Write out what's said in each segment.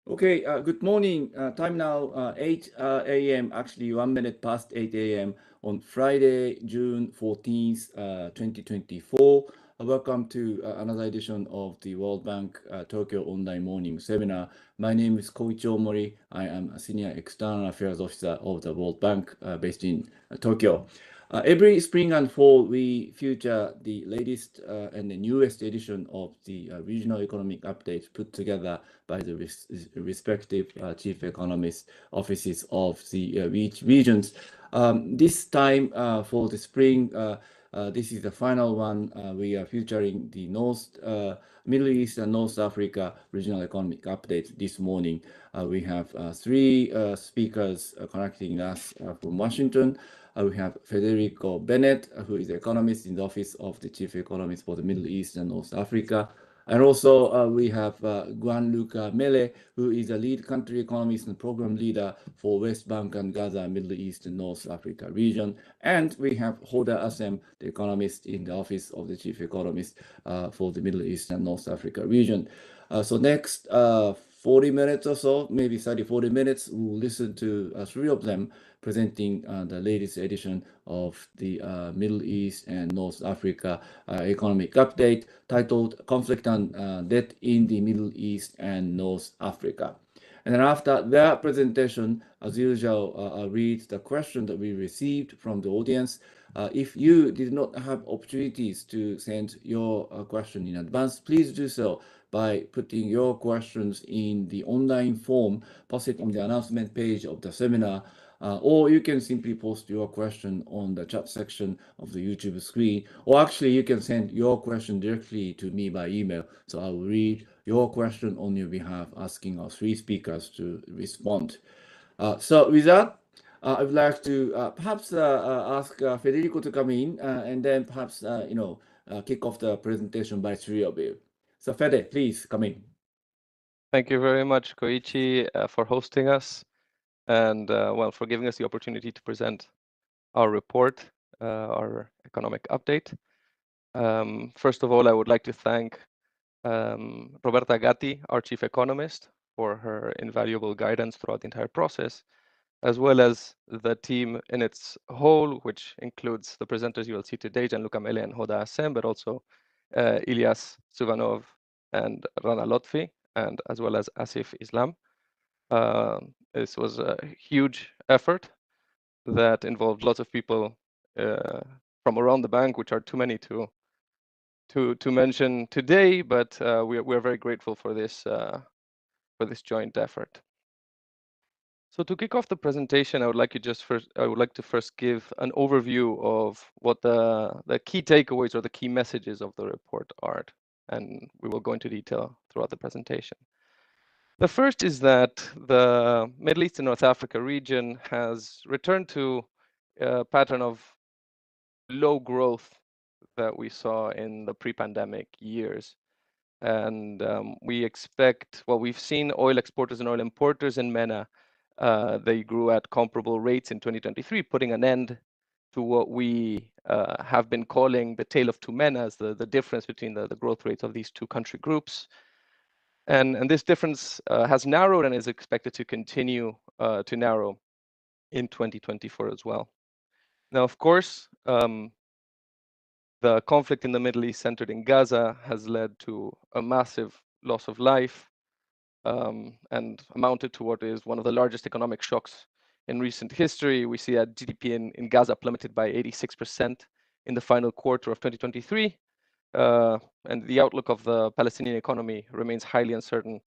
Okay, good morning. Time now 8 a.m. Actually, 1 minute past 8 a.m. on Friday, June 14th, 2024. Welcome to another edition of the World Bank Tokyo Online Morning Seminar. My name is Koichi Mori. I am a Senior External Affairs Officer of the World Bank based in Tokyo. Every spring and fall, we feature the latest and the newest edition of the regional economic updates put together by the respective chief economist offices of the each regions. This time for the spring, this is the final one. We are featuring the Middle East and North Africa regional economic updates this morning. We have three speakers connecting us from Washington. We have Federico Bennett, who is an economist in the office of the chief economist for the Middle East and North Africa. And also we have Gianluca Mele, who is a lead country economist and program leader for West Bank and Gaza, Middle East and North Africa region. And we have Hoda Assem, the economist in the office of the chief economist for the Middle East and North Africa region. So next 40 minutes or so, maybe 30, 40 minutes, we'll listen to three of them presenting the latest edition of the Middle East and North Africa economic update titled Conflict and Debt in the Middle East and North Africa. And then after their presentation, as usual, I'll read the question that we received from the audience. If you did not have opportunities to send your question in advance, please do so by putting your questions in the online form posted on the announcement page of the seminar, or you can simply post your question on the chat section of the YouTube screen, or actually you can send your question directly to me by email. So I will read your question on your behalf, asking our three speakers to respond. So with that, I would like to perhaps ask Federico to come in and then perhaps, kick off the presentation by three of you. So Fede, please come in. Thank you very much, Koichi, for hosting us and for giving us the opportunity to present our report, our economic update. First of all, I would like to thank Roberta Gatti, our chief economist, for her invaluable guidance throughout the entire process, as well as the team in its whole, which includes the presenters you will see today, Gianluca Mele and Hoda Assem, but also Ilyas Suvanov and Rana Lotfi, and as well as Asif Islam. This was a huge effort that involved lots of people from around the bank, which are too many to mention today, but we're very grateful for this joint effort. So to kick off the presentation, I would like to first give an overview of what the key takeaways or the key messages of the report are, and we will go into detail throughout the presentation. The first is that the Middle East and North Africa region has returned to a pattern of low growth that we saw in the pre-pandemic years. And we've seen oil exporters and oil importers in MENA, they grew at comparable rates in 2023, putting an end to what we have been calling the tale of two MENAs, the difference between the growth rates of these two country groups. And this difference has narrowed and is expected to continue to narrow in 2024 as well. Now, of course, the conflict in the Middle East centered in Gaza has led to a massive loss of life and amounted to what is one of the largest economic shocks in recent history. We see that GDP in Gaza plummeted by 86% in the final quarter of 2023. And the outlook of the Palestinian economy remains highly uncertain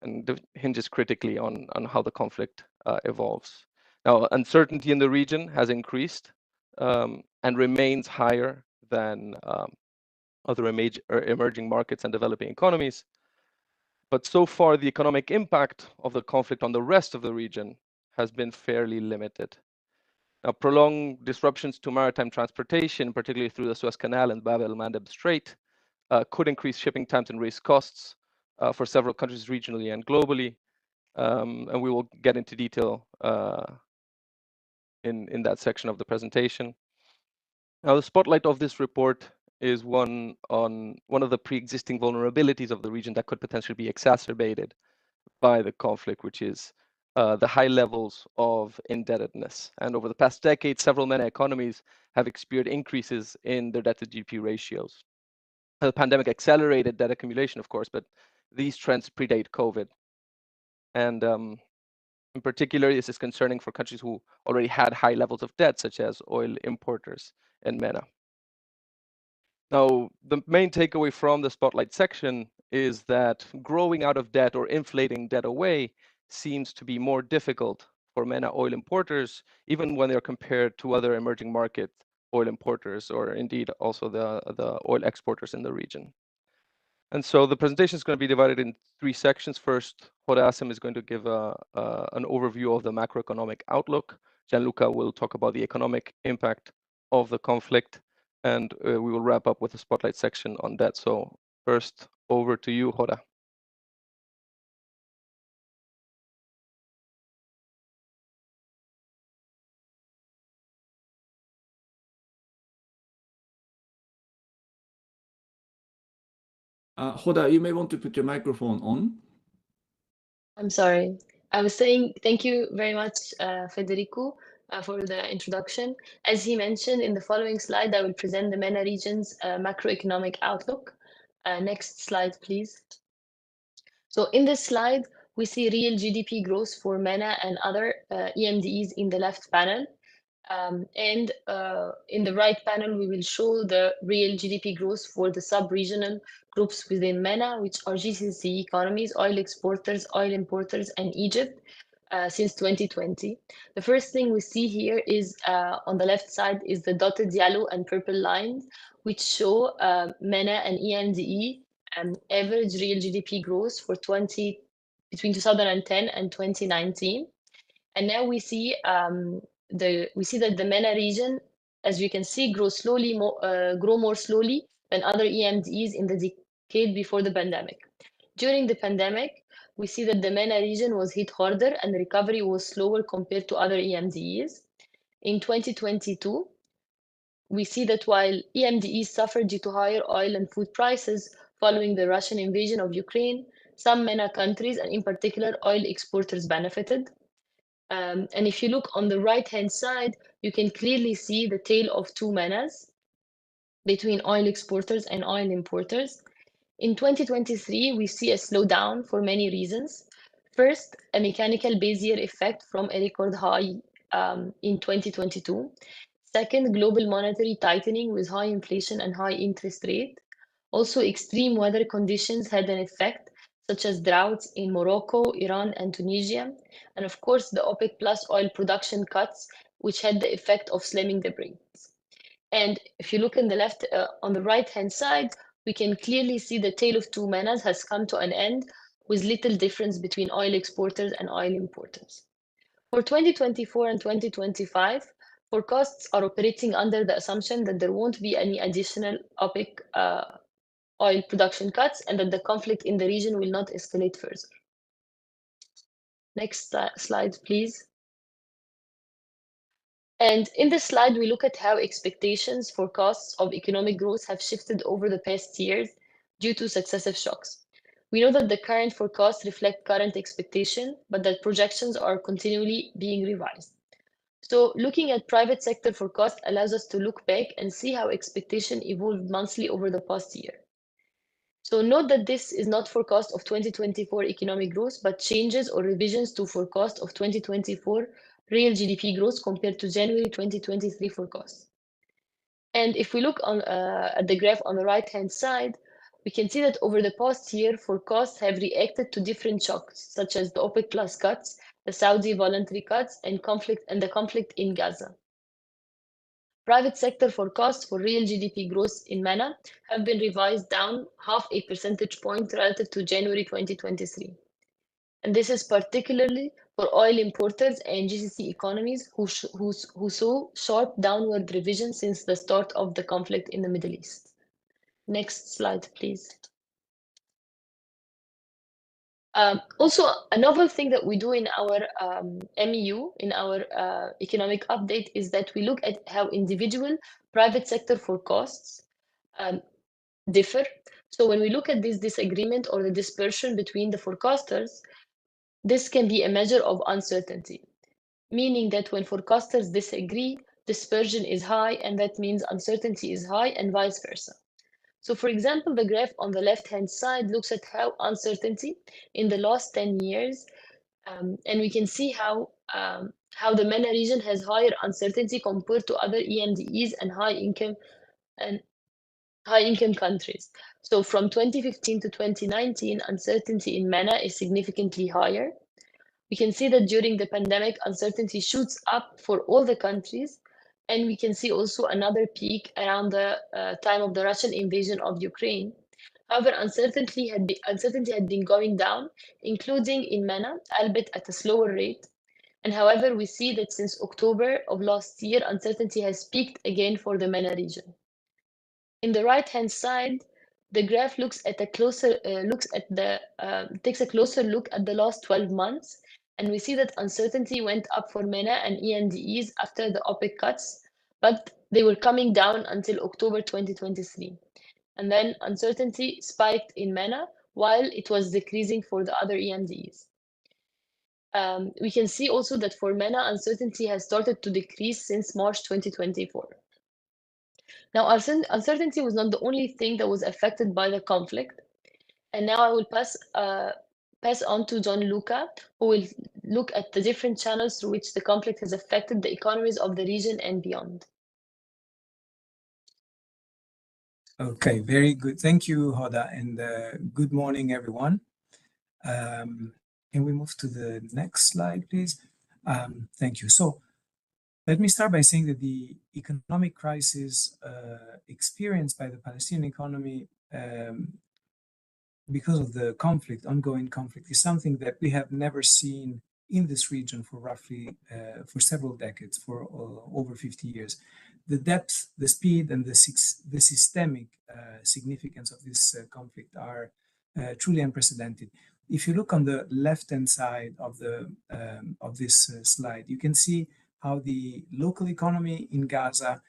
and hinges critically on how the conflict evolves. Now, uncertainty in the region has increased and remains higher than other emerging markets and developing economies. But so far, the economic impact of the conflict on the rest of the region has been fairly limited. Now, prolonged disruptions to maritime transportation, particularly through the Suez Canal and Bab el-Mandeb Strait, could increase shipping times and raise costs for several countries regionally and globally. And we will get into detail in that section of the presentation. Now, the spotlight of this report is one of the pre-existing vulnerabilities of the region that could potentially be exacerbated by the conflict, which is the high levels of indebtedness. And over the past decade, several MENA economies have experienced increases in their debt to GDP ratios. The pandemic accelerated debt accumulation, of course, but these trends predate COVID. And in particular, this is concerning for countries who already had high levels of debt, such as oil importers in MENA. Now, the main takeaway from the spotlight section is that growing out of debt or inflating debt away seems to be more difficult for MENA oil importers, even when they're compared to other emerging market oil importers, or indeed also the oil exporters in the region. And so the presentation is going to be divided in three sections. First, Horasim is going to give an overview of the macroeconomic outlook. Gianluca will talk about the economic impact of the conflict, and we will wrap up with a spotlight section on that. So first, over to you, Hora. Hoda, you may want to put your microphone on. I'm sorry. I was saying thank you very much, Federico, for the introduction. As he mentioned, in the following slide, I will present the MENA region's macroeconomic outlook. Next slide, please. So in this slide, we see real GDP growth for MENA and other EMDEs in the left panel. And in the right panel, we will show the real GDP growth for the sub-regional groups within MENA, which are GCC economies, oil exporters, oil importers, and Egypt since 2020. The first thing we see here is on the left side is the dotted yellow and purple lines, which show MENA and EMDE average real GDP growth for between 2010 and 2019. And now we see that the MENA region, as you can see, grow more slowly than other EMDEs in the decade before the pandemic. During the pandemic, we see that the MENA region was hit harder and the recovery was slower compared to other EMDEs. In 2022, we see that while EMDEs suffered due to higher oil and food prices following the Russian invasion of Ukraine, some MENA countries, and in particular oil exporters, benefited. And if you look on the right-hand side, you can clearly see the tale of two MENAs between oil exporters and oil importers. In 2023, we see a slowdown for many reasons. First, a mechanical base year effect from a record high in 2022. Second, global monetary tightening with high inflation and high interest rate. Also, extreme weather conditions had an effect, such as droughts in Morocco, Iran, and Tunisia. And of course, the OPEC plus oil production cuts, which had the effect of slamming the brakes. And if you look on the right-hand side, we can clearly see the tale of two MENAs has come to an end with little difference between oil exporters and oil importers. For 2024 and 2025, forecasts are operating under the assumption that there won't be any additional OPEC oil production cuts and that the conflict in the region will not escalate further. Next slide, please. And in this slide, we look at how expectations for costs of economic growth have shifted over the past years due to successive shocks. We know that the current forecasts reflect current expectation, but that projections are continually being revised. So looking at private sector forecast allows us to look back and see how expectation evolved monthly over the past year. So note that this is not forecast of 2024 economic growth, but changes or revisions to forecast of 2024 real GDP growth compared to January 2023 forecast. And if we look at the graph on the right-hand side, we can see that over the past year, forecasts have reacted to different shocks, such as the OPEC plus cuts, the Saudi voluntary cuts, and the conflict in Gaza. Private sector forecasts for real GDP growth in MENA have been revised down 0.5 percentage point relative to January 2023. And this is particularly for oil importers and GCC economies who saw sharp downward revision since the start of the conflict in the Middle East. Next slide, please. Also, another thing that we do in our MEU, in our economic update, is that we look at how individual private sector forecasts differ. So when we look at this disagreement or the dispersion between the forecasters, This can be a measure of uncertainty, meaning that when forecasters disagree, dispersion is high, and that means uncertainty is high, and vice versa. So, for example, the graph on the left-hand side looks at how uncertainty in the last 10 years, and we can see how the MENA region has higher uncertainty compared to other EMDEs and high income countries. So from 2015 to 2019, uncertainty in MENA is significantly higher. We can see that during the pandemic, uncertainty shoots up for all the countries. And we can see also another peak around the time of the Russian invasion of Ukraine. However, uncertainty had been going down, including in MENA, albeit at a slower rate. And however, we see that since October of last year, uncertainty has peaked again for the MENA region. In the right-hand side, the graph looks at takes a closer look at the last 12 months, and we see that uncertainty went up for MENA and EMDEs after the OPEC cuts, but they were coming down until October 2023. And then uncertainty spiked in MENA while it was decreasing for the other EMDEs. We can see also that for MENA, uncertainty has started to decrease since March 2024. Now, uncertainty was not the only thing that was affected by the conflict. And now I will pass on to Gianluca, who will look at the different channels through which the conflict has affected the economies of the region and beyond. Okay, very good. Thank you, Hoda, and good morning, everyone. Can we move to the next slide, please? Thank you. So let me start by saying that the economic crisis experienced by the Palestinian economy because of the ongoing conflict, is something that we have never seen in this region for for several decades, for over 50 years. The depth, the speed, and the systemic significance of this conflict are truly unprecedented. If you look on the left-hand side of this slide, you can see how the local economy in Gaza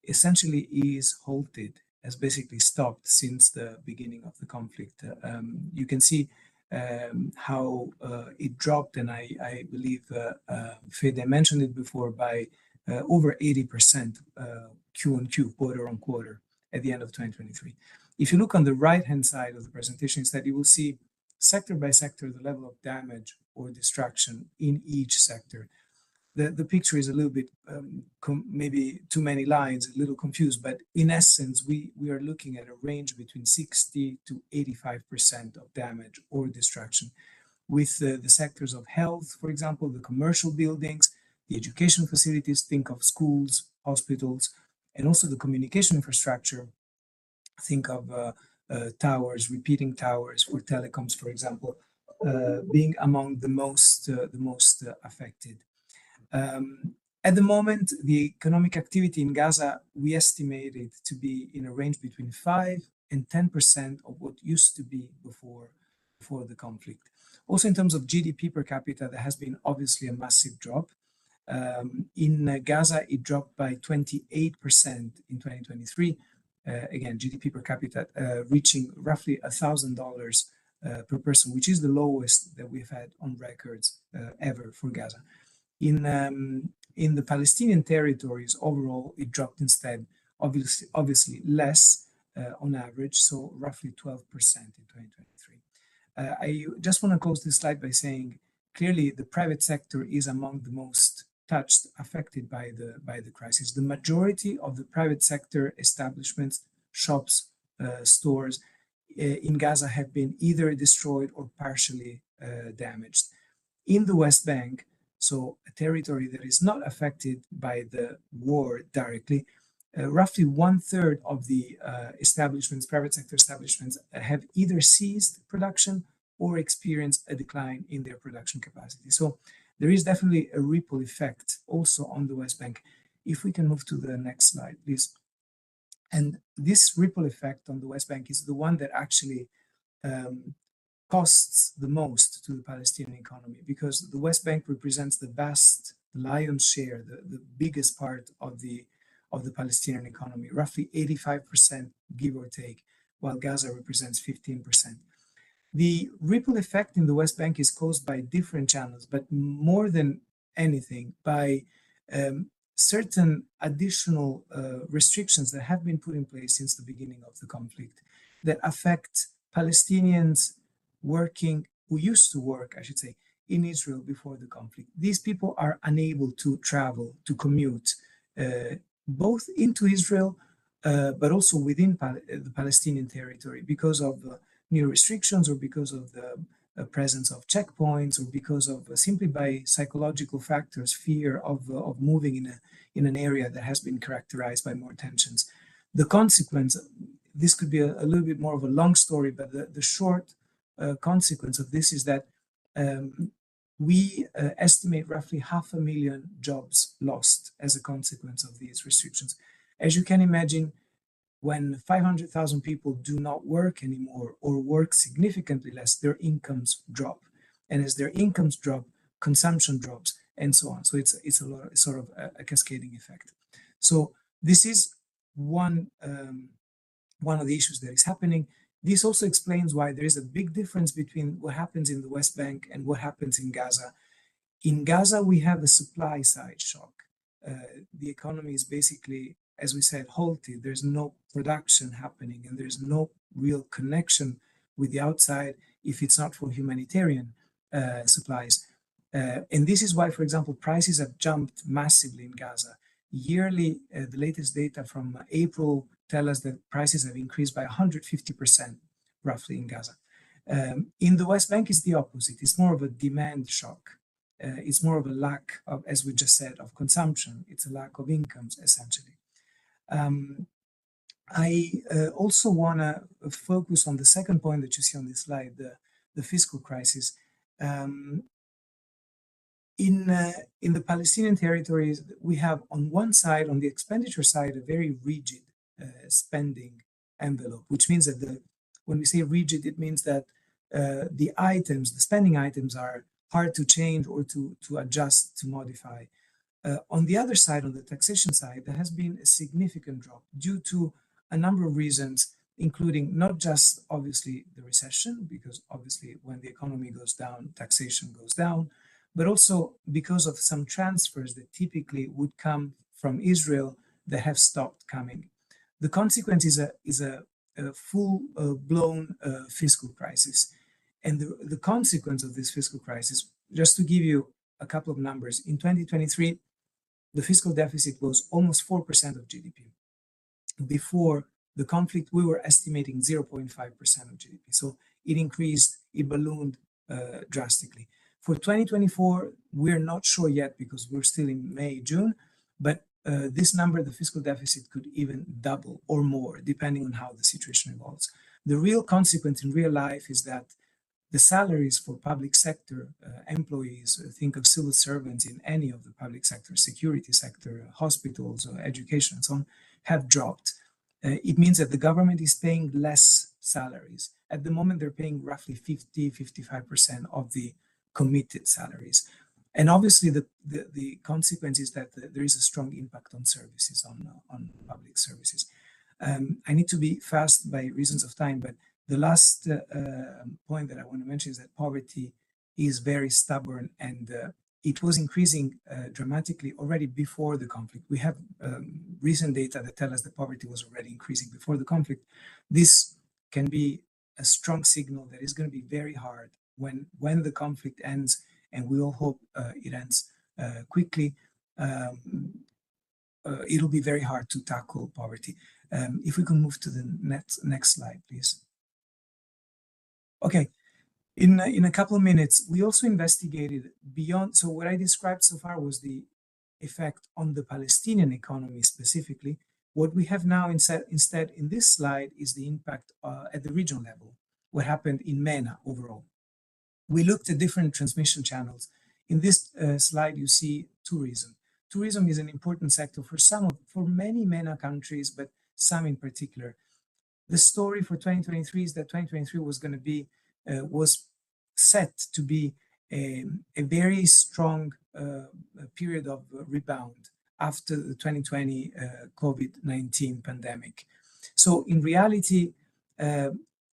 essentially is halted, has basically stopped since the beginning of the conflict. You can see how it dropped, and I believe Fede mentioned it before, by over 80% Q on Q, quarter on quarter, at the end of 2023. If you look on the right-hand side of the presentation instead, you will see sector by sector the level of damage or destruction in each sector. The picture is a little bit, maybe too many lines, a little confused, but in essence, we are looking at a range between 60 to 85% of damage or destruction, with the sectors of health, for example, the commercial buildings, the education facilities, think of schools, hospitals, and also the communication infrastructure, think of towers, repeating towers for telecoms, for example, being among the most affected. At the moment, the economic activity in Gaza, we estimate it to be in a range between 5 and 10% of what used to be before the conflict. Also, in terms of GDP per capita, there has been obviously a massive drop. In Gaza, it dropped by 28% in 2023. Again, GDP per capita reaching roughly $1,000 per person, which is the lowest that we've had on records ever for Gaza. In the Palestinian territories, overall, it dropped instead, obviously less on average, so roughly 12% in 2023. I just want to close this slide by saying, clearly, the private sector is among the most touched, affected by the crisis. The majority of the private sector establishments, shops, stores in Gaza have been either destroyed or partially damaged. In the West Bank, so a territory that is not affected by the war directly, roughly 1/3 of the establishments, private sector establishments, have either ceased production or experienced a decline in their production capacity. So there is definitely a ripple effect also on the West Bank. If we can move to the next slide, please. And this ripple effect on the West Bank is the one that actually costs the most to the Palestinian economy, because the West Bank represents the lion's share, the biggest part of the Palestinian economy, roughly 85%, give or take, while Gaza represents 15%. The ripple effect in the West Bank is caused by different channels, but more than anything by certain additional restrictions that have been put in place since the beginning of the conflict that affect Palestinians who used to work, I should say, in Israel before the conflict. These people are unable to travel, to commute, both into Israel, but also within the Palestinian territory because of new restrictions or because of the presence of checkpoints or because of simply by psychological factors, fear of moving in an area that has been characterized by more tensions. The consequence, this could be a little bit more of a long story, but the short consequence of this is that we estimate roughly 500,000 jobs lost as a consequence of these restrictions. As you can imagine, when 500,000 people do not work anymore or work significantly less, their incomes drop. And as their incomes drop, consumption drops and so on. So it's sort of a cascading effect. So this is one of the issues that is happening. This also explains why there is a big difference between what happens in the West Bank and what happens in Gaza. In Gaza, we have a supply side shock. The economy is basically, as we said, halted. There's no production happening and there's no real connection with the outside if it's not for humanitarian supplies. And this is why, for example, prices have jumped massively in Gaza. Yearly, the latest data from April tell us that prices have increased by 150% roughly in Gaza. In the West Bank, it's the opposite. It's more of a demand shock. It's more of a lack of, as we just said, of consumption. It's a lack of incomes, essentially. I also want to focus on the second point that you see on this slide, the fiscal crisis. In the Palestinian territories, we have on one side, on the expenditure side, a very rigid spending envelope, which means that when we say rigid, it means that the spending items are hard to change or to adjust, to modify. On the other side, on the taxation side, there has been a significant drop due to a number of reasons, including not just obviously the recession, because obviously when the economy goes down, taxation goes down, but also because of some transfers that typically would come from Israel that have stopped coming. The consequence is a full-blown fiscal crisis. And the consequence of this fiscal crisis, just to give you a couple of numbers, in 2023, the fiscal deficit was almost 4% of GDP. Before the conflict, we were estimating 0.5% of GDP. So it increased, it ballooned drastically. For 2024, we're not sure yet because we're still in May, June, but this number, the fiscal deficit, could even double or more, depending on how the situation evolves. The real consequence in real life is that the salaries for public sector employees, think of civil servants in any of the public sector, security sector, hospitals, education, and so on, have dropped. It means that the government is paying less salaries. At the moment, they're paying roughly 55% of the committed salaries. And obviously, the consequence is that there is a strong impact on services, on public services. I need to be fast by reasons of time, but the last point that I want to mention is that poverty is very stubborn and it was increasing dramatically already before the conflict. We have recent data that tell us that poverty was already increasing before the conflict. This can be a strong signal that it's going to be very hard when the conflict ends, and we all hope it ends quickly. It'll be very hard to tackle poverty. If we can move to the next slide, please. Okay, in a couple of minutes, we also investigated beyond. So what I described so far was the effect on the Palestinian economy specifically. What we have now instead in this slide is the impact at the regional level, what happened in MENA overall. We looked at different transmission channels. In this slide, you see tourism. Tourism is an important sector for many MENA countries, but some in particular. The story for 2023 is that 2023 was going to be, was set to be a very strong period of rebound after the 2020 COVID-19 pandemic. So in reality,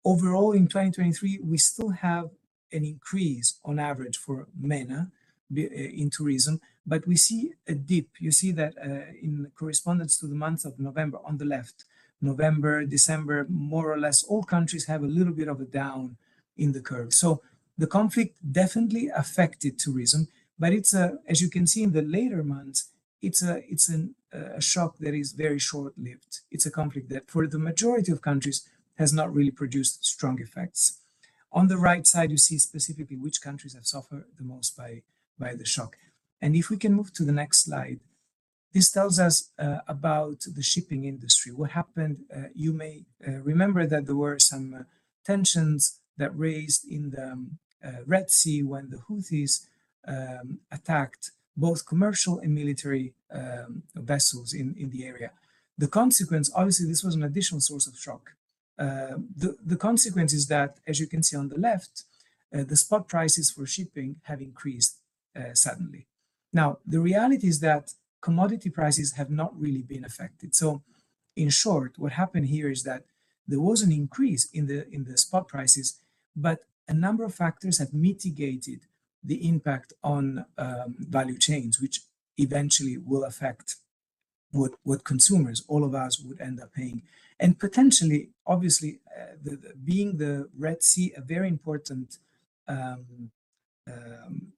Overall, in 2023, we still have an increase on average for MENA in tourism, but we see a dip. You see that in correspondence to the month of November on the left, November, December, more or less all countries have a little bit of a down in the curve. So the conflict definitely affected tourism, but it's as you can see in the later months, it's a shock that is very short-lived. It's a conflict that for the majority of countries has not really produced strong effects. On the right side, you see specifically which countries have suffered the most by the shock. And if we can move to the next slide, this tells us about the shipping industry. What happened, you may remember that there were some tensions that raised in the Red Sea when the Houthis attacked both commercial and military vessels in the area. The consequence, obviously, this was an additional source of shock. The consequence is that, as you can see on the left, the spot prices for shipping have increased suddenly. Now, the reality is that commodity prices have not really been affected. So, in short, what happened here is that there was an increase in the spot prices, but a number of factors have mitigated the impact on value chains, which eventually will affect what consumers, all of us, would end up paying. And potentially, obviously, being the Red Sea a very important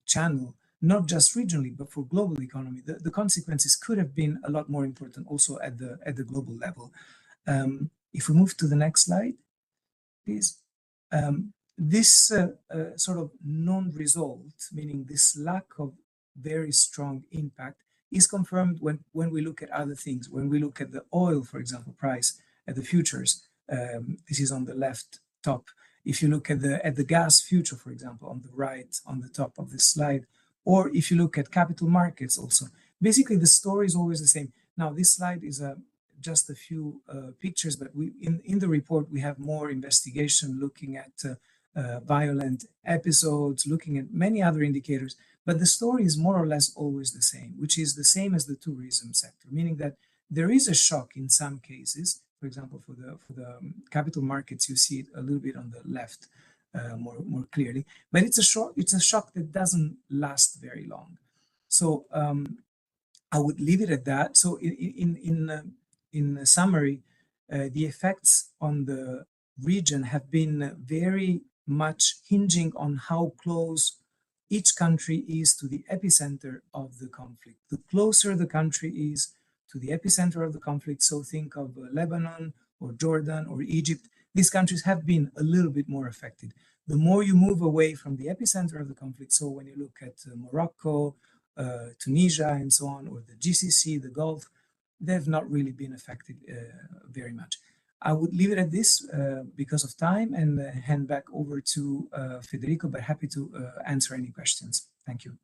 channel, not just regionally, but for global economy, the consequences could have been a lot more important also at the global level. If we move to the next slide, please. This sort of non-result, meaning this lack of very strong impact, is confirmed when we look at other things. When we look at the oil, for example, price at the futures, this is on the left top. If you look at the gas future, for example, on the right, on the top of this slide, or if you look at capital markets also, basically the story is always the same. Now, this slide is just a few pictures, but in the report, we have more investigation looking at violent episodes, looking at many other indicators, but the story is more or less always the same, which is the same as the tourism sector, meaning that there is a shock in some cases. For example, for the capital markets, you see it a little bit on the left more clearly, but it's a shock that doesn't last very long. So I would leave it at that. So in summary, the effects on the region have been very much hinging on how close each country is to the epicenter of the conflict. The closer the country is to the epicenter of the conflict, so think of Lebanon or Jordan or Egypt, these countries have been a little bit more affected. The more you move away from the epicenter of the conflict, so when you look at Morocco, Tunisia, and so on, or the GCC, the Gulf, they've not really been affected very much. I would leave it at this because of time and hand back over to Federico, but happy to answer any questions. Thank you.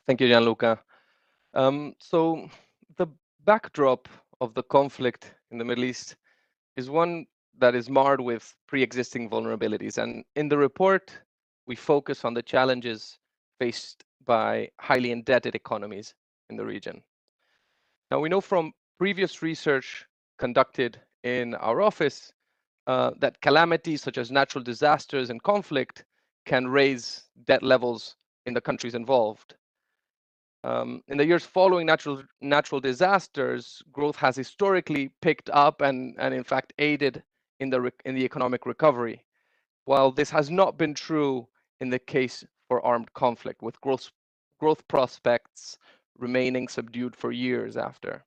Thank you, Gianluca. So the backdrop of the conflict in the Middle East is one that is marred with pre-existing vulnerabilities. And in the report, we focus on the challenges faced by highly indebted economies in the region. Now, we know from previous research conducted in our office that calamities such as natural disasters and conflict can raise debt levels in the countries involved. In the years following natural disasters, growth has historically picked up and in fact aided in the economic recovery, while this has not been true in the case for armed conflict, with growth prospects remaining subdued for years after.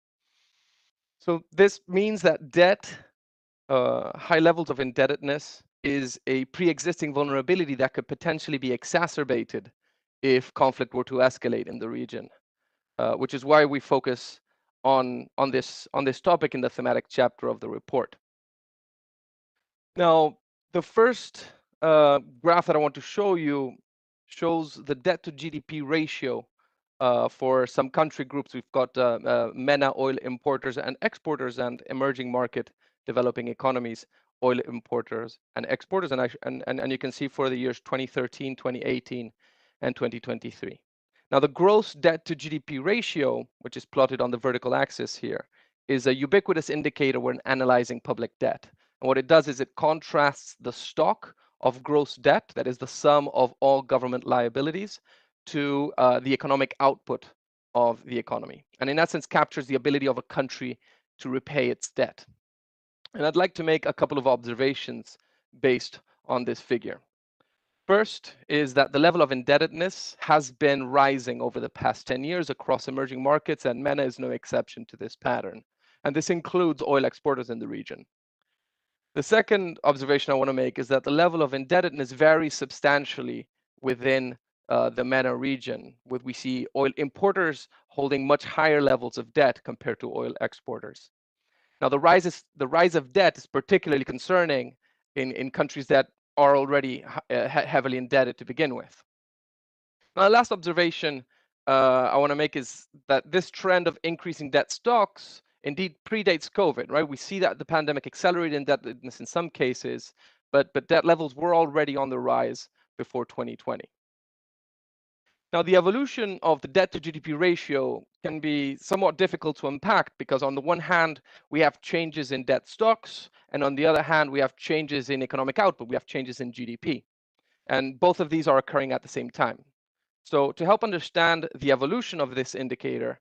So this means that debt, high levels of indebtedness, is a pre-existing vulnerability that could potentially be exacerbated if conflict were to escalate in the region, which is why we focus on this topic in the thematic chapter of the report. Now, the first graph that I want to show you shows the debt to GDP ratio for some country groups. We've got MENA oil importers and exporters and emerging market developing economies, oil importers and exporters. And you can see for the years 2013, 2018, and 2023. Now, the gross debt to GDP ratio, which is plotted on the vertical axis here, is a ubiquitous indicator when analyzing public debt. And what it does is it contrasts the stock of gross debt, that is the sum of all government liabilities, to the economic output of the economy. And in essence, captures the ability of a country to repay its debt. And I'd like to make a couple of observations based on this figure. First is that the level of indebtedness has been rising over the past 10 years across emerging markets, and MENA is no exception to this pattern. And this includes oil exporters in the region. The second observation I want to make is that the level of indebtedness varies substantially within the MENA region, with we see oil importers holding much higher levels of debt compared to oil exporters. Now, the rise of debt is particularly concerning in countries that are already heavily indebted to begin with. Now, the last observation I want to make is that this trend of increasing debt stocks indeed predates COVID, right? We see that the pandemic accelerated indebtedness in some cases, but debt levels were already on the rise before 2020. Now, the evolution of the debt to GDP ratio can be somewhat difficult to unpack because on the one hand, we have changes in debt stocks, and on the other hand, we have changes in economic output, we have changes in GDP. And both of these are occurring at the same time. So to help understand the evolution of this indicator,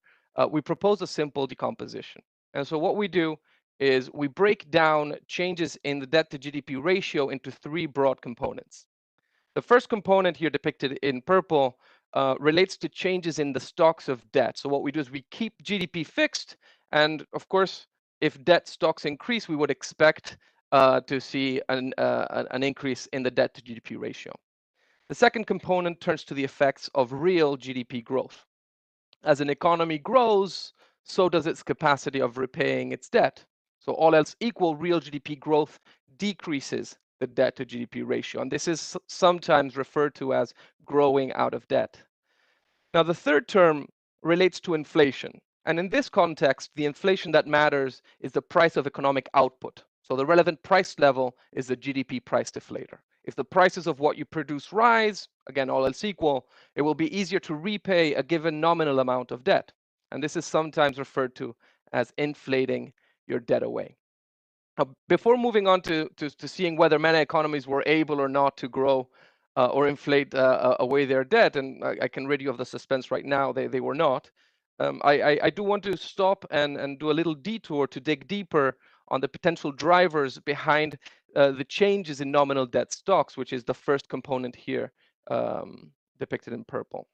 we propose a simple decomposition. And so what we do is we break down changes in the debt to GDP ratio into three broad components. The first component here depicted in purple relates to changes in the stocks of debt. So what we do is we keep GDP fixed, and of course, if debt stocks increase, we would expect to see an increase in the debt to GDP ratio. The second component turns to the effects of real GDP growth. As an economy grows, so does its capacity of repaying its debt. So all else equal, real GDP growth decreases the debt to GDP ratio. And this is sometimes referred to as growing out of debt. Now, the third term relates to inflation. And in this context, the inflation that matters is the price of economic output. So the relevant price level is the GDP price deflator. If the prices of what you produce rise, again, all else equal, it will be easier to repay a given nominal amount of debt. And this is sometimes referred to as inflating your debt away. Now, before moving on to seeing whether MENA economies were able or not to grow or inflate away their debt, and I can rid you of the suspense right now, they were not. I do want to stop and do a little detour to dig deeper on the potential drivers behind the changes in nominal debt stocks, which is the first component here depicted in purple.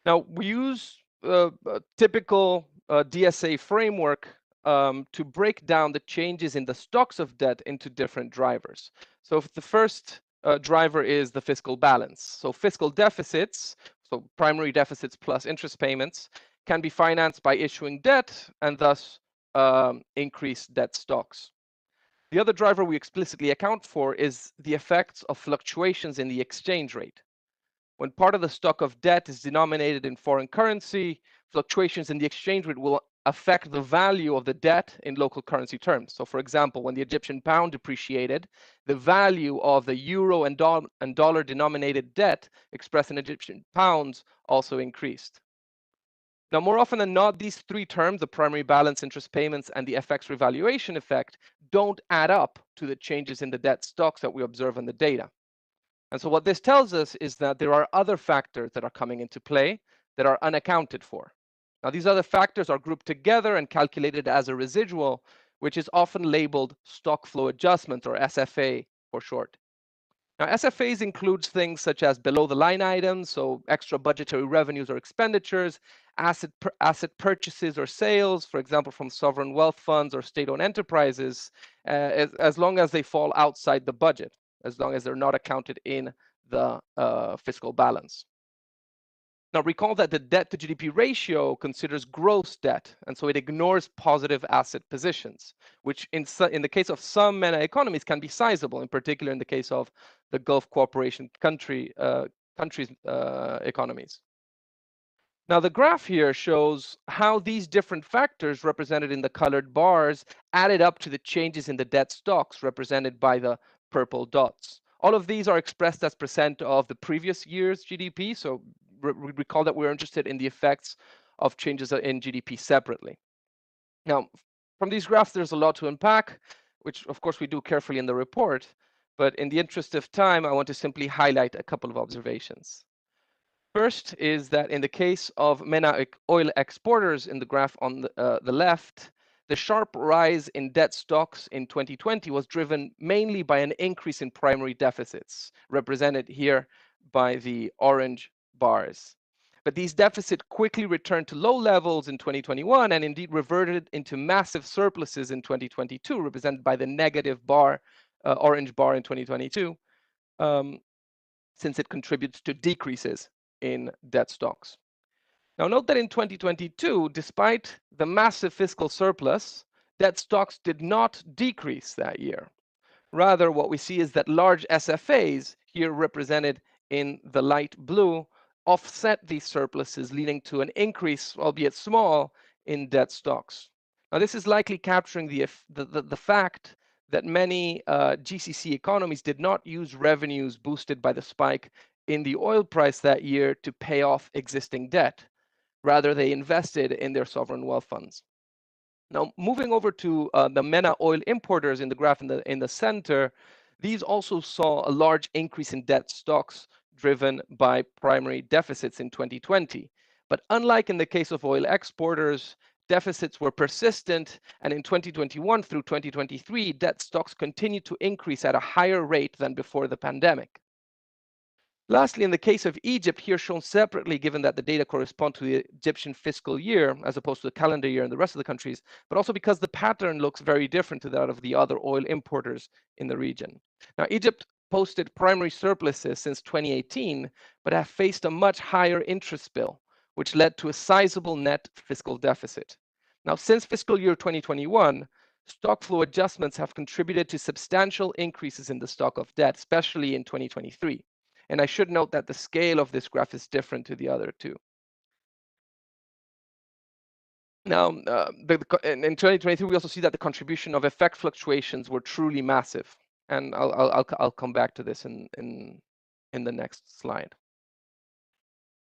Now, we use a typical DSA framework to break down the changes in the stocks of debt into different drivers. So if the first driver is the fiscal balance. So fiscal deficits, so primary deficits plus interest payments, can be financed by issuing debt and thus increase debt stocks. The other driver we explicitly account for is the effects of fluctuations in the exchange rate. When part of the stock of debt is denominated in foreign currency, fluctuations in the exchange rate will affect the value of the debt in local currency terms. So for example, when the Egyptian pound depreciated, the value of the euro and dollar denominated debt expressed in Egyptian pounds also increased. Now, more often than not, these three terms, the primary balance, interest payments, and the FX revaluation effect, don't add up to the changes in the debt stocks that we observe in the data. And so what this tells us is that there are other factors that are coming into play that are unaccounted for. Now, these other factors are grouped together and calculated as a residual, which is often labeled stock flow adjustment, or SFA for short. Now, SFAs includes things such as below the line items, so extra budgetary revenues or expenditures, asset purchases or sales, for example, from sovereign wealth funds or state-owned enterprises, as long as they fall outside the budget, as long as they're not accounted in the fiscal balance. Now, recall that the debt to GDP ratio considers gross debt, and so it ignores positive asset positions, which in the case of some MENA economies can be sizable, in particular in the case of the Gulf Cooperation countries' economies. Now, the graph here shows how these different factors represented in the colored bars added up to the changes in the debt stocks represented by the purple dots. All of these are expressed as percent of the previous year's GDP, so recall that we're interested in the effects of changes in GDP separately. Now, from these graphs, there's a lot to unpack. which of course we do carefully in the report, but in the interest of time, I want to simply highlight a couple of observations. First is that in the case of MENA oil exporters in the graph on the left, the sharp rise in debt stocks in 2020 was driven mainly by an increase in primary deficits, represented here by the orange bars. But these deficits quickly returned to low levels in 2021 and indeed reverted into massive surpluses in 2022, represented by the negative bar, orange bar in 2022, since it contributes to decreases in debt stocks. Now note that in 2022, despite the massive fiscal surplus, debt stocks did not decrease that year. Rather, what we see is that large SFAs, here represented in the light blue, offset these surpluses, leading to an increase, albeit small, in debt stocks. Now, this is likely capturing the fact that many GCC economies did not use revenues boosted by the spike in the oil price that year to pay off existing debt. Rather, they invested in their sovereign wealth funds. Now, moving over to the MENA oil importers in the graph in the center, these also saw a large increase in debt stocks driven by primary deficits in 2020. But unlike in the case of oil exporters, deficits were persistent, and in 2021 through 2023, debt stocks continued to increase at a higher rate than before the pandemic. Lastly, in the case of Egypt, here shown separately, given that the data correspond to the Egyptian fiscal year as opposed to the calendar year in the rest of the countries, but also because the pattern looks very different to that of the other oil importers in the region. Now, Egypt posted primary surpluses since 2018, but have faced a much higher interest bill, which led to a sizable net fiscal deficit. Now, since fiscal year 2021, stock flow adjustments have contributed to substantial increases in the stock of debt, especially in 2023. And I should note that the scale of this graph is different to the other two. Now, in 2023, we also see that the contribution of effect fluctuations were truly massive. And I'll come back to this in the next slide.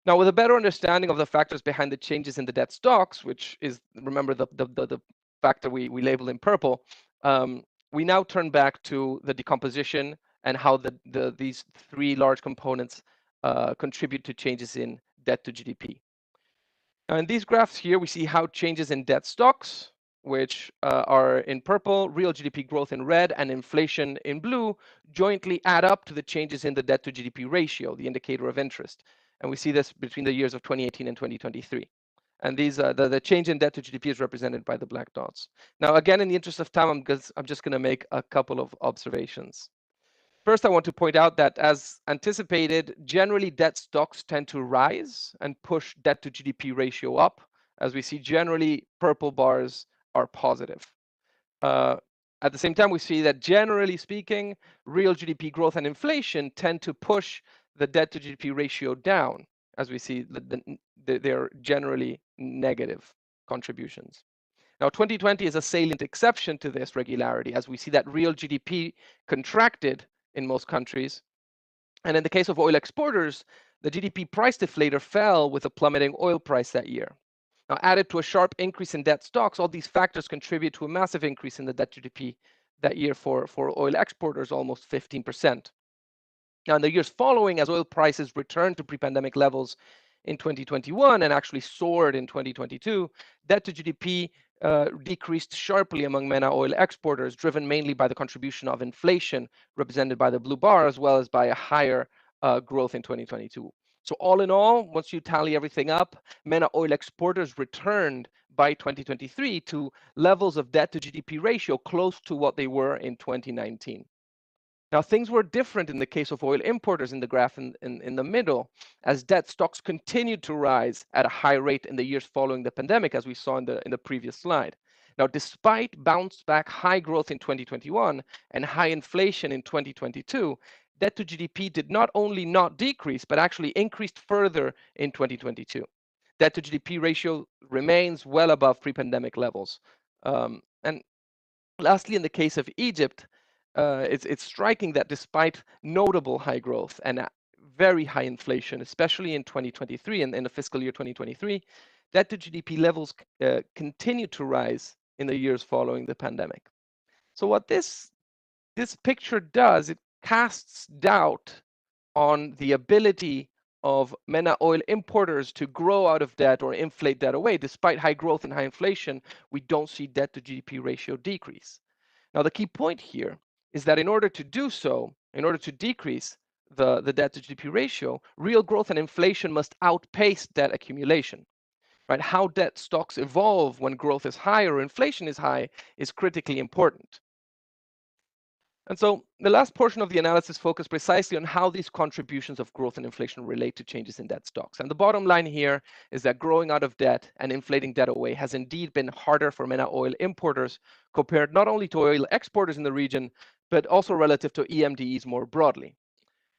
Now, with a better understanding of the factors behind the changes in the debt stocks, which is, remember, the factor we labeled in purple, we now turn back to the decomposition and how these three large components contribute to changes in debt to GDP. Now, in these graphs here, we see how changes in debt stocks, which are in purple, real GDP growth in red, and inflation in blue, jointly add up to the changes in the debt to GDP ratio, the indicator of interest. And we see this between the years of 2018 and 2023. And these the change in debt to GDP is represented by the black dots. Now, again, in the interest of time, I'm just going to make a couple of observations. First, I want to point out that, as anticipated, generally debt stocks tend to rise and push debt to GDP ratio up. As we see, generally purple bars are positive. At the same time, we see that, generally speaking, real GDP growth and inflation tend to push the debt to GDP ratio down, as we see they're generally negative contributions. Now, 2020 is a salient exception to this regularity, as we see that real GDP contracted in most countries. And in the case of oil exporters, the GDP price deflator fell with a plummeting oil price that year. Now, added to a sharp increase in debt stocks, all these factors contribute to a massive increase in the debt to GDP that year for oil exporters, almost 15%. Now, in the years following, as oil prices returned to pre-pandemic levels in 2021 and actually soared in 2022, debt to GDP decreased sharply among MENA oil exporters, driven mainly by the contribution of inflation, represented by the blue bar, as well as by a higher growth in 2022. So all in all, once you tally everything up, MENA oil exporters returned by 2023 to levels of debt to GDP ratio close to what they were in 2019. Now, things were different in the case of oil importers in the graph in the middle, as debt stocks continued to rise at a high rate in the years following the pandemic, as we saw in the previous slide. Now, despite bounce back high growth in 2021 and high inflation in 2022, debt to GDP did not only not decrease, but actually increased further in 2022. Debt to GDP ratio remains well above pre-pandemic levels. And lastly, in the case of Egypt, it's striking that despite notable high growth and very high inflation, especially in 2023 and in the fiscal year 2023, debt to GDP levels continue to rise in the years following the pandemic. So what this picture does, it casts doubt on the ability of MENA oil importers to grow out of debt or inflate debt away. Despite high growth and high inflation, we don't see debt to GDP ratio decrease. Now, the key point here is that in order to do so, in order to decrease the debt to GDP ratio, real growth and inflation must outpace debt accumulation. Right? How debt stocks evolve when growth is high or inflation is high is critically important. And so the last portion of the analysis focused precisely on how these contributions of growth and inflation relate to changes in debt stocks. And the bottom line here is that growing out of debt and inflating debt away has indeed been harder for MENA oil importers compared not only to oil exporters in the region, but also relative to EMDEs more broadly.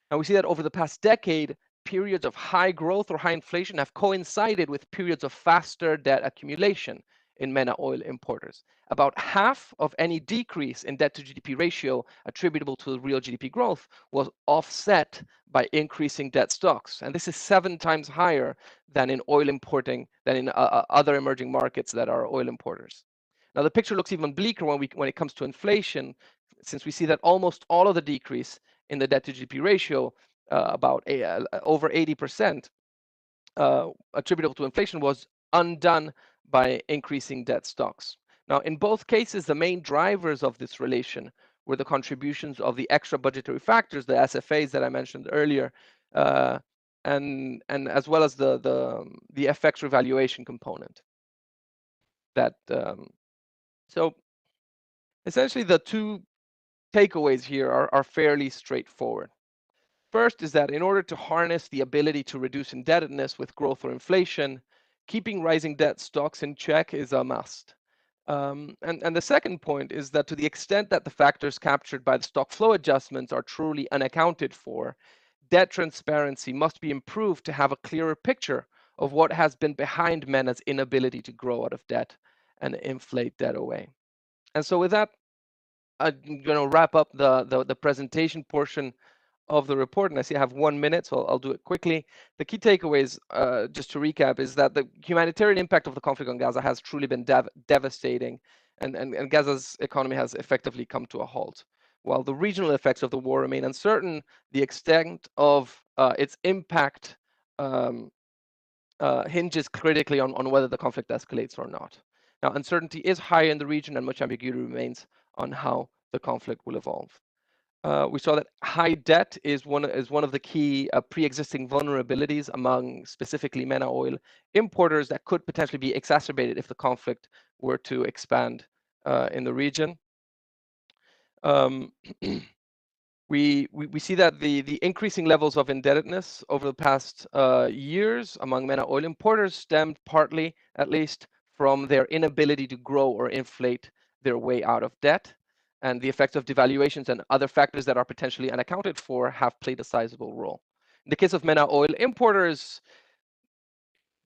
Now we see that over the past decade, periods of high growth or high inflation have coincided with periods of faster debt accumulation in MENA oil importers. About half of any decrease in debt to GDP ratio attributable to real GDP growth was offset by increasing debt stocks. And this is 7 times higher than in oil importing, than in other emerging markets that are oil importers. Now the picture looks even bleaker when it comes to inflation, since we see that almost all of the decrease in the debt to GDP ratio, about over 80%, attributable to inflation, was undone by increasing debt stocks. Now, in both cases, the main drivers of this relation were the contributions of the extra budgetary factors, the SFAs that I mentioned earlier, and as well as the FX revaluation component. That so essentially the two takeaways here are fairly straightforward. First is that in order to harness the ability to reduce indebtedness with growth or inflation, keeping rising debt stocks in check is a must. And the second point is that to the extent that the factors captured by the stock flow adjustments are truly unaccounted for, debt transparency must be improved to have a clearer picture of what has been behind MENA's inability to grow out of debt and inflate debt away. And so with that, I'm going to wrap up the presentation portion of the report, and I see I have 1 minute, so I'll do it quickly. The key takeaways, just to recap, is that the humanitarian impact of the conflict on Gaza has truly been devastating, and Gaza's economy has effectively come to a halt. While the regional effects of the war remain uncertain, the extent of its impact hinges critically on whether the conflict escalates or not. Now, uncertainty is high in the region, and much ambiguity remains on how the conflict will evolve. We saw that high debt is one of the key pre-existing vulnerabilities among specifically MENA oil importers that could potentially be exacerbated if the conflict were to expand in the region. We see that the increasing levels of indebtedness over the past years among MENA oil importers stemmed partly, at least, from their inability to grow or inflate their way out of debt. And the effects of devaluations and other factors that are potentially unaccounted for have played a sizable role. In the case of MENA oil importers,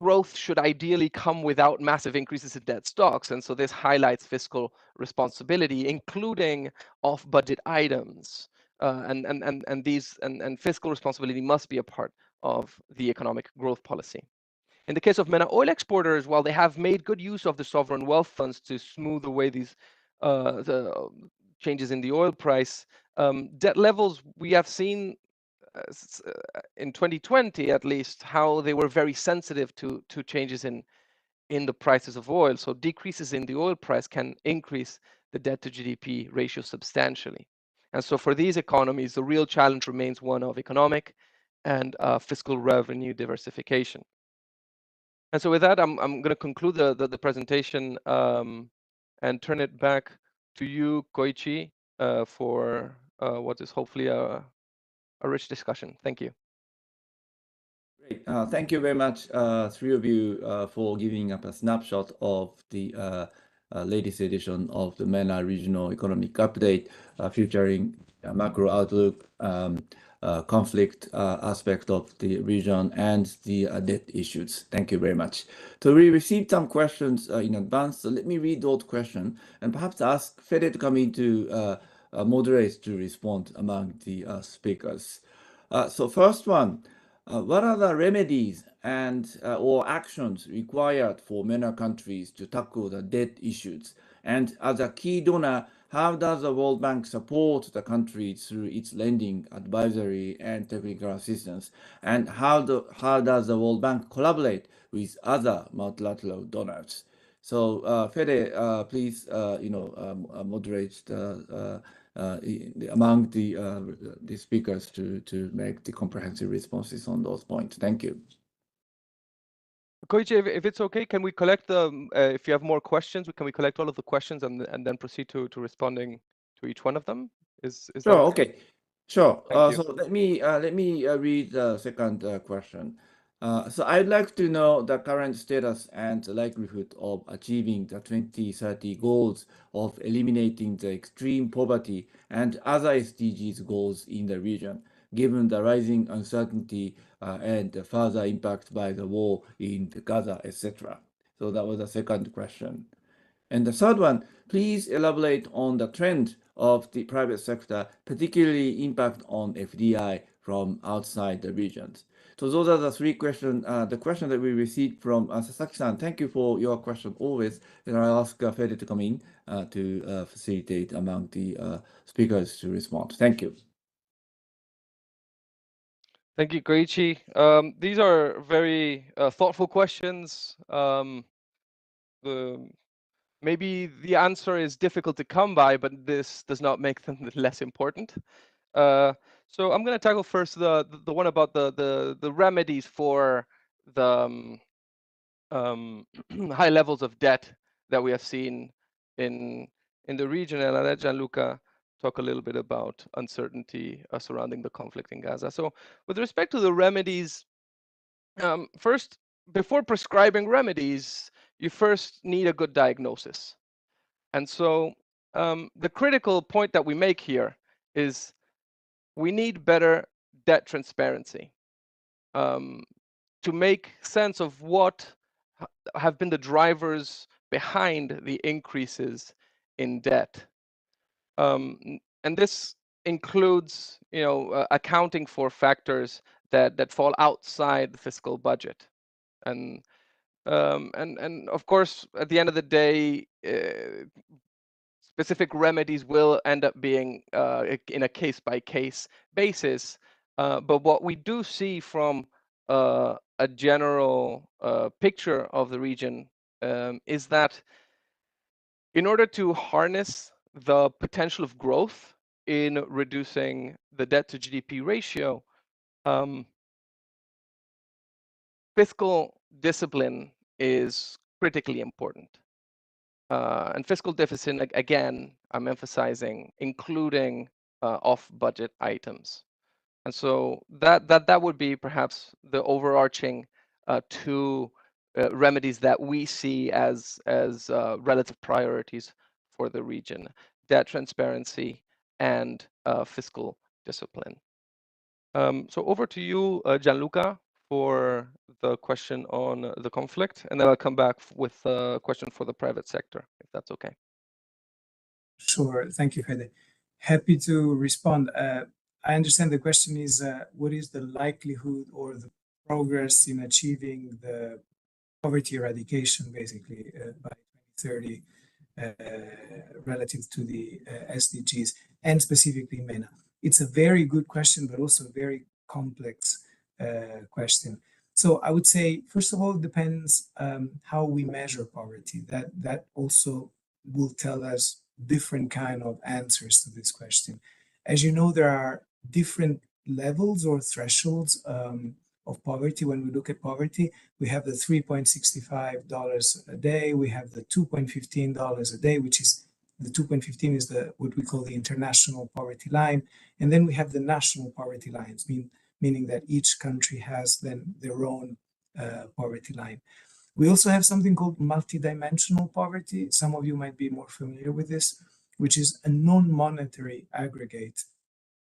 growth should ideally come without massive increases in debt stocks. And so this highlights fiscal responsibility, including off-budget items. And fiscal responsibility must be a part of the economic growth policy. In the case of MENA oil exporters, while they have made good use of the sovereign wealth funds to smooth away these the changes in the oil price, debt levels, we have seen in 2020 at least how they were very sensitive to changes in the prices of oil. So decreases in the oil price can increase the debt to GDP ratio substantially. And so for these economies, the real challenge remains one of economic and fiscal revenue diversification. And so with that, I'm going to conclude the presentation and turn it back to you, Koichi, for what is hopefully a rich discussion. Thank you. Great. Thank you very much, three of you, for giving up a snapshot of the latest edition of the MENA Regional Economic Update, featuring macro outlook, conflict aspect of the region, and the debt issues. Thank you very much. So we received some questions in advance, so let me read those questions and perhaps ask Fede to come in to moderate to respond among the speakers. So first one, what are the remedies and or actions required for MENA countries to tackle the debt issues? And as a key donor, how does the World Bank support the countries through its lending, advisory, and technical assistance? And how does the World Bank collaborate with other multilateral donors? So, Fede, please, moderate among the speakers to make the comprehensive responses on those points. Thank you. Koichi, if it's okay, can we collect the if you have more questions, can we collect all of the questions and then proceed to responding to each one of them? Is that Sure. Okay. Sure. Thank you. So let me read the second question. So I'd like to know the current status and the likelihood of achieving the 2030 goals of eliminating the extreme poverty and other SDGs goals in the region, given the rising uncertainty and the further impact by the war in Gaza, etc. So that was the second question. And the third one, please elaborate on the trend of the private sector, particularly impact on FDI from outside the regions. So those are the three questions, the question that we received from Sasaki-san. Thank you for your question always. And I'll ask Fede to come in to facilitate among the speakers to respond. Thank you. Thank you, Koichi. These are very thoughtful questions. Maybe the answer is difficult to come by, but this does not make them less important. So I'm going to tackle first the one about the remedies for the high levels of debt that we have seen in the region, and I'll let Gianluca talk a little bit about uncertainty surrounding the conflict in Gaza. So with respect to the remedies, first, before prescribing remedies, you first need a good diagnosis. And so the critical point that we make here is we need better debt transparency to make sense of what have been the drivers behind the increases in debt. And this includes, accounting for factors that fall outside the fiscal budget. And of course, at the end of the day, specific remedies will end up being in a case-by-case basis. But what we do see from a general picture of the region is that in order to harness the potential of growth in reducing the debt to GDP ratio, fiscal discipline is critically important. And fiscal deficit, again, I'm emphasizing, including off-budget items. And so that would be perhaps the overarching two remedies that we see as relative priorities for the region: debt transparency and fiscal discipline. So over to you, Gianluca, for the question on the conflict, and then I'll come back with a question for the private sector, if that's okay. Sure. Thank you, Fede. Happy to respond. I understand the question is, what is the likelihood or the progress in achieving the poverty eradication, basically, by 2030, relative to the SDGs, and specifically MENA? It's a very good question, but also a very complex question. So I would say, first of all, it depends how we measure poverty. That also will tell us different kind of answers to this question. As you know, there are different levels or thresholds of poverty. When we look at poverty, we have the $3.65 a day, we have the $2.15 a day, which is the 2.15 is what we call the international poverty line, and then we have the national poverty lines, meaning that each country has then their own poverty line. We also have something called multidimensional poverty. Some of you might be more familiar with this, which is a non-monetary aggregate,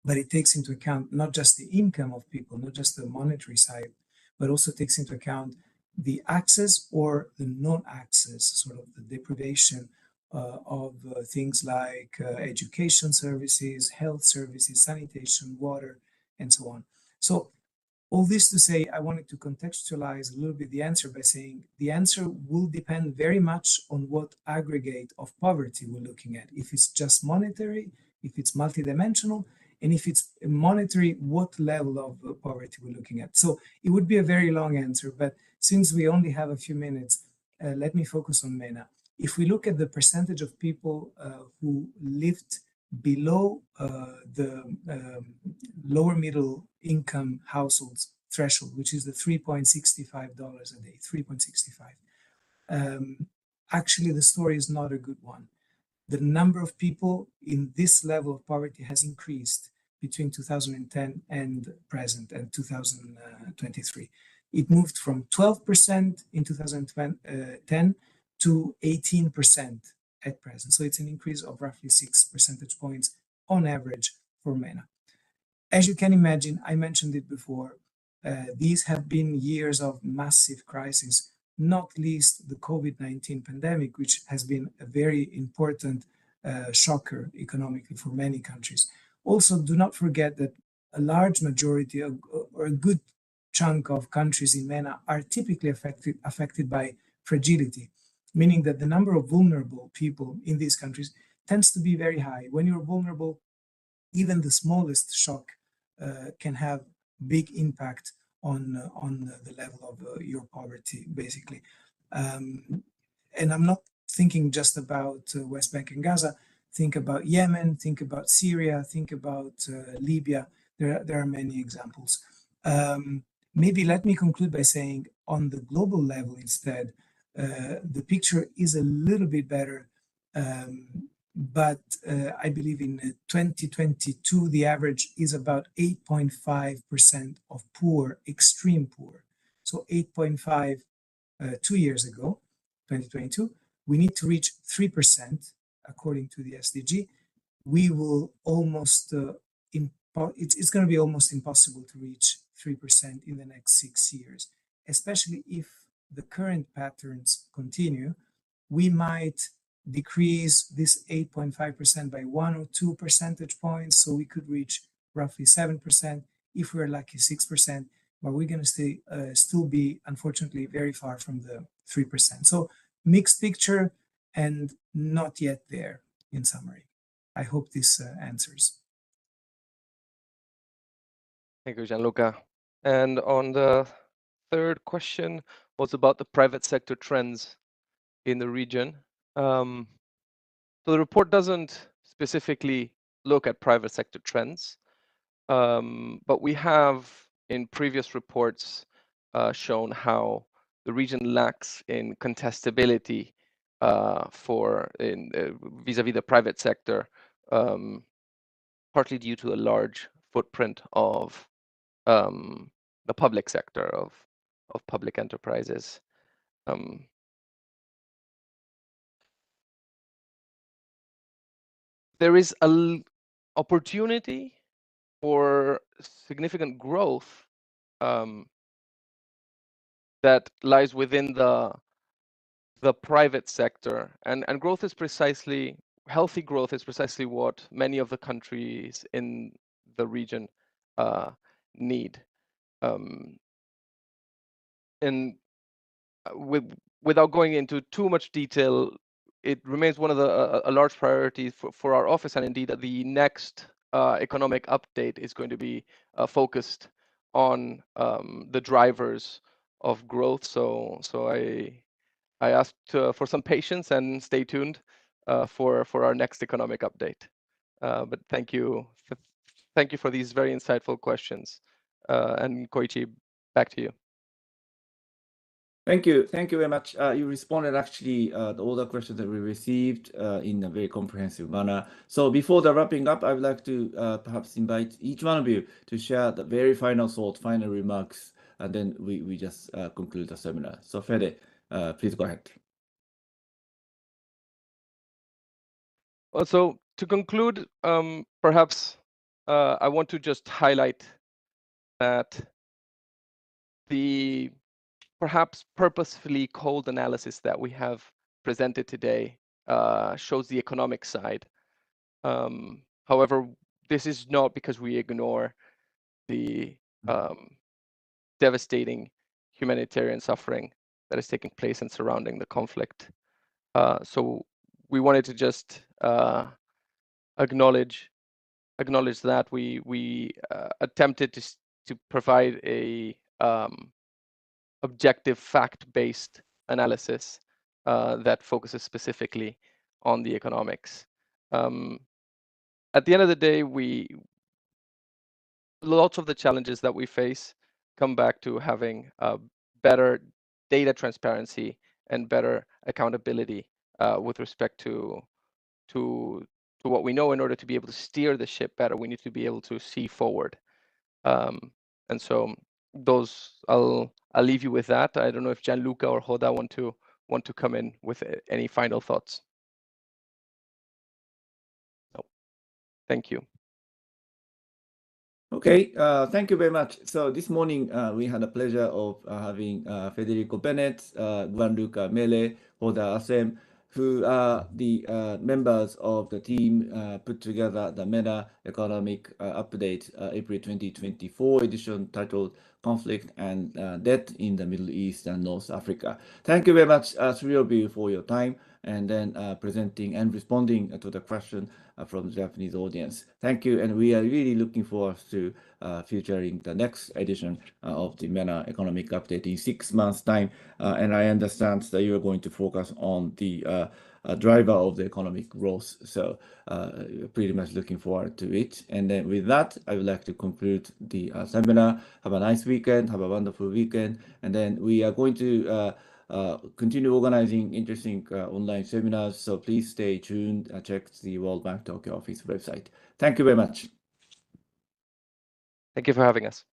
but it takes into account not just the income of people, not just the monetary side, but also takes into account the access or the non-access, sort of the deprivation of things like education services, health services, sanitation, water, and so on. So All this to say, I wanted to contextualize a little bit the answer by saying the answer will depend very much on what aggregate of poverty we're looking at. If it's just monetary, if it's multidimensional, and if it's monetary, what level of poverty we're looking at. So it would be a very long answer, but since we only have a few minutes, let me focus on MENA. If we look at the percentage of people who lived below the lower middle income households threshold, which is the $3.65 a day, 3.65. Actually, the story is not a good one. The number of people in this level of poverty has increased between 2010 and present and 2023. It moved from 12% in 2010 to 18% at present. So it's an increase of roughly 6 percentage points on average for MENA. As you can imagine, I mentioned it before, these have been years of massive crisis, not least the COVID-19 pandemic, which has been a very important shocker economically for many countries. Also, do not forget that a large majority or a good chunk of countries in MENA are typically affected by fragility, meaning that the number of vulnerable people in these countries tends to be very high. When you're vulnerable, even the smallest shock can have big impact on the level of your poverty, basically. And I'm not thinking just about West Bank and Gaza. Think about Yemen, think about Syria, think about Libya. There are many examples. Maybe let me conclude by saying on the global level instead, the picture is a little bit better, but I believe in 2022, the average is about 8.5% of poor, extreme poor. So 8.5 2 years ago, 2022, we need to reach 3% according to the SDG. We will almost, it's going to be almost impossible to reach 3% in the next 6 years, especially if the current patterns continue. We might decrease this 8.5% by 1 or 2 percentage points, so we could reach roughly 7%, if we're lucky 6%, but we're going to still be, unfortunately, very far from the 3%. So mixed picture and not yet there, in summary. I hope this answers. Thank you, Gianluca. And on the third question was about the private sector trends in the region. So the report doesn't specifically look at private sector trends, but we have in previous reports shown how the region lacks in contestability vis-a-vis the private sector, partly due to a large footprint of the public sector, of public enterprises. There is an opportunity for significant growth that lies within the private sector, and growth is precisely, healthy growth is precisely what many of the countries in the region need. And without going into too much detail, it remains one of a large priority for our office, and indeed that the next economic update is going to be focused on the drivers of growth. So I asked for some patience and stay tuned for our next economic update. But thank you for these very insightful questions. And Koichi, back to you. Thank you very much. You responded actually all the questions that we received in a very comprehensive manner. So before the wrapping up, I would like to perhaps invite each one of you to share the very final thought, final remarks, and then we just conclude the seminar. So Fede, please go ahead. So to conclude, perhaps I want to just highlight that the perhaps purposefully cold analysis that we have presented today shows the economic side. However, this is not because we ignore the devastating humanitarian suffering that is taking place and surrounding the conflict. So we wanted to just acknowledge that we attempted to provide a objective, fact-based analysis that focuses specifically on the economics. At the end of the day, lots of the challenges that we face come back to having better data transparency and better accountability with respect to what we know. In order to be able to steer the ship better, we need to be able to see forward. And so those, I'll leave you with that. I don't know if Gianluca or Hoda want to come in with any final thoughts. No. Thank you. Okay, thank you very much. So this morning we had the pleasure of having Federico Bennett, Gianluca Mele, Hoda Assem, who are the members of the team put together the MENA Economic Update April 2024 edition titled Conflict and Debt in the Middle East and North Africa. Thank you very much, three of you, for your time and then presenting and responding to the question from the Japanese audience. Thank you, and we are really looking forward to featuring the next edition of the MENA Economic Update in 6 months' time. And I understand that you are going to focus on the driver of the economic growth. So pretty much looking forward to it. And then with that, I would like to conclude the seminar. Have a nice weekend. Have a wonderful weekend. And then we are going to continue organizing interesting online seminars. So please stay tuned. Check the World Bank Tokyo office website. Thank you very much. Thank you for having us.